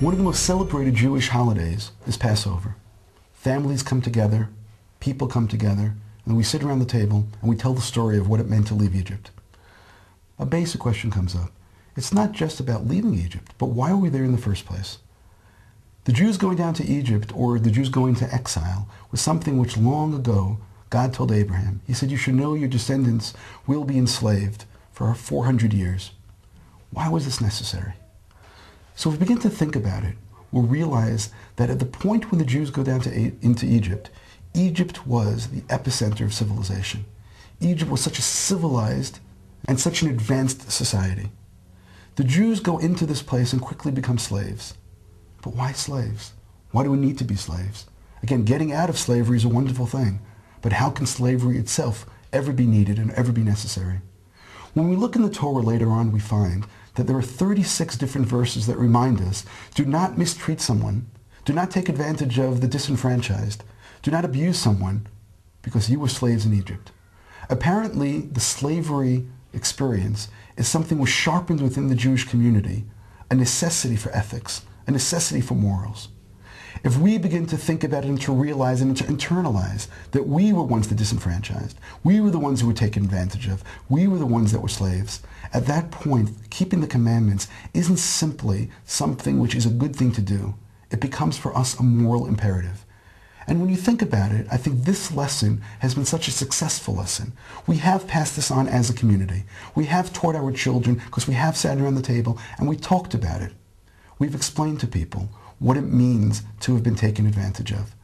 One of the most celebrated Jewish holidays is Passover. Families come together, people come together, and we sit around the table and we tell the story of what it meant to leave Egypt. A basic question comes up. It's not just about leaving Egypt, but why were we there in the first place? The Jews going down to Egypt, or the Jews going to exile, was something which long ago God told Abraham. He said, you should know your descendants will be enslaved for 400 years. Why was this necessary? So if we begin to think about it, we'll realize that at the point when the Jews go down into Egypt, Egypt was the epicenter of civilization. Egypt was such a civilized and such an advanced society. The Jews go into this place and quickly become slaves. But why slaves? Why do we need to be slaves? Again, getting out of slavery is a wonderful thing, but how can slavery itself ever be needed and ever be necessary? When we look in the Torah later on, we find that there are 36 different verses that remind us, do not mistreat someone, do not take advantage of the disenfranchised, do not abuse someone, because you were slaves in Egypt. Apparently, the slavery experience is something which sharpened within the Jewish community a necessity for ethics, a necessity for morals. If we begin to think about it and to realize and to internalize that we were once the disenfranchised, we were the ones who were taken advantage of, we were the ones that were slaves, at that point, keeping the commandments isn't simply something which is a good thing to do. It becomes for us a moral imperative. And when you think about it, I think this lesson has been such a successful lesson. We have passed this on as a community. We have taught our children because we have sat around the table and we talked about it. We've explained to people what it means to have been taken advantage of.